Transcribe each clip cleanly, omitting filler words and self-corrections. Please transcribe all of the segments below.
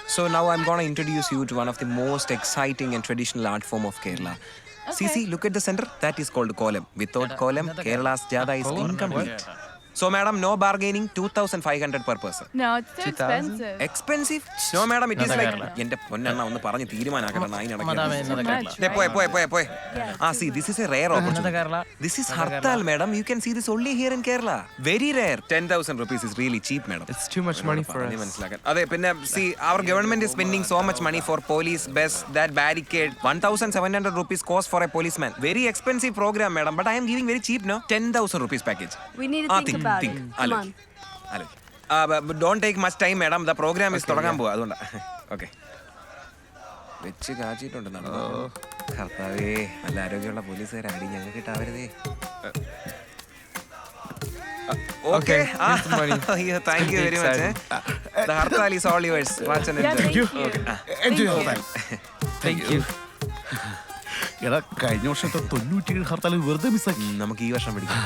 So now I'm going to introduce you to one of the most exciting and traditional art form of Kerala. Okay. See, look at the center. That is called kolam. Without kolam, Kerala's jada is incomplete. So madam, no bargaining, 2,500 per person. No, it's too expensive. Expensive? No madam, it is like എന്റെ പൊന്നെണ്ണ ഒന്ന് പറഞ്ഞ് തീരുമാനാക്കണം അതിനിടയ്ക്ക്. See, this is a rare opportunity. This is Hartal, madam. You can see this only here in Kerala. Very rare. 10,000 rupees is really cheap, madam. It's too much money for us. അതെ പിന്നെ see, our government is spending so much money for police, bus, that barricade. 1,700 rupees cost for a policeman. Very expensive program, madam. But I am giving very cheap, no? 10,000 rupees package. We need to think about it. Come on. But don't take much time, madam. The program is തുടങ്ങാൻ പോവാ അതുകൊണ്ടാ. Okay. വെച്ച് കാച്ചിട്ടുണ്ടെന്നാണ്. കർത്താവേ, നല്ല ആരോഗ്യമുള്ള പോലീസുകാരാടി ഞങ്ങൾക്ക് കിട്ടാവരുതേ. Okay. Thank you very much. The Hartal is all yours. Watch and enjoy. Thank you. Enjoy your time. Thank you. എടാ കഴിഞ്ഞ വർഷത്തെ 97 ഹർത്താൽ വെറുതെ മിസ്സാക്കി. നമുക്ക് ഈ വർഷം പിടിക്കാം.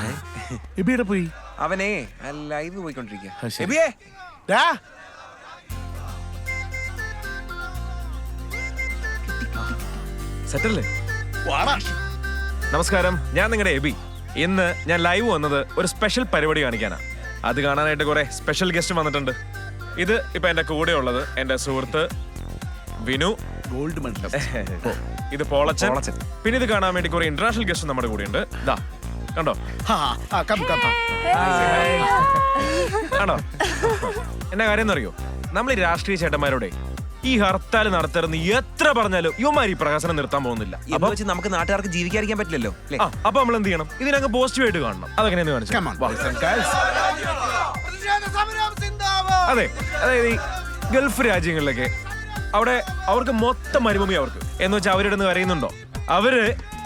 എബിയുടെ പോയി അവനെ ലൈവ് പോയിക്കൊണ്ടിരിക്കുക. സെറ്റല്ലേ? നമസ്കാരം, ഞാൻ നിങ്ങളുടെ എബി. ഇന്ന് ഞാൻ ലൈവ് വന്നത് ഒരു സ്പെഷ്യൽ പരിപാടി കാണിക്കാനാ. അത് കാണാനായിട്ട് കുറെ സ്പെഷ്യൽ ഗസ്റ്റ് വന്നിട്ടുണ്ട്. ഇത് ഇപ്പൊ എന്റെ കൂടെ ഉള്ളത് എന്റെ സുഹൃത്ത് വിനു, ഗോൾഡ് മെഡൽ. ഇത് പോളച്ചൻ. പിന്നെ ഇത് കാണാൻ വേണ്ടി കുറെ ഇന്റർനാഷണൽ ഗസ്റ്റ് നമ്മുടെ കൂടെ ഉണ്ട്. ഇതാ കണ്ടോ? ആണോ? എന്നാ കാര്യം എന്നറിയോ? നമ്മൾ ഈ രാഷ്ട്രീയ ചേട്ടന്മാരോടെ ഈ ഹർത്താൽ നടത്തരുന്ന് എത്ര പറഞ്ഞാലും യുവമാർ ഈ പ്രകാശനം നിർത്താൻ പോകുന്നില്ല. അപ്പൊ നമുക്ക് നാട്ടുകാർക്ക് ജീവിക്കാതിരിക്കാൻ പറ്റില്ലല്ലോ. അപ്പൊ നമ്മൾ എന്ത് ചെയ്യണം? ഇതിനങ്ങ് പോസിറ്റീവായിട്ട് കാണണം. അതെങ്ങനെയാന്ന് കാണിച്ചു. അതെ, അതായത് ഈ ഗൾഫ് രാജ്യങ്ങളിലൊക്കെ അവിടെ അവർക്ക് മൊത്തം മരുഭൂമി അവർക്ക് എന്ന് വെച്ചാൽ അവരിടുന്ന് കരയുന്നുണ്ടോ? അവര്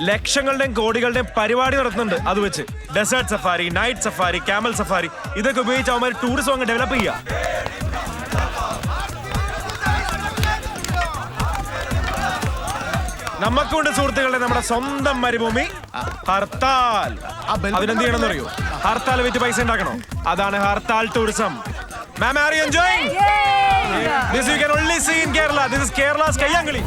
ലക്ഷങ്ങളുടെയും കോടികളുടെയും പരിപാടി നടത്തുന്നുണ്ട്. അത് വെച്ച് desert safari, night safari, camel safari ഇതൊക്കെ ഉപയോഗിച്ച് അവന്മാർ ടൂറിസം അങ്ങ് ഡെവലപ്പ് ചെയ്യുക. നമുക്കുണ്ട് സുഹൃത്തുക്കളുടെ നമ്മുടെ സ്വന്തം മരുഭൂമി ഹർത്താൽ. അതിനെന്ത് ചെയ്യണമെന്ന് അറിയോ? ഹർത്താൽ വിറ്റ് പൈസ ഉണ്ടാക്കണോ? അതാണ് hartal tourism. Ma'am, are you enjoying? This you can only see in Kerala. This is Kerala's Kayyangli.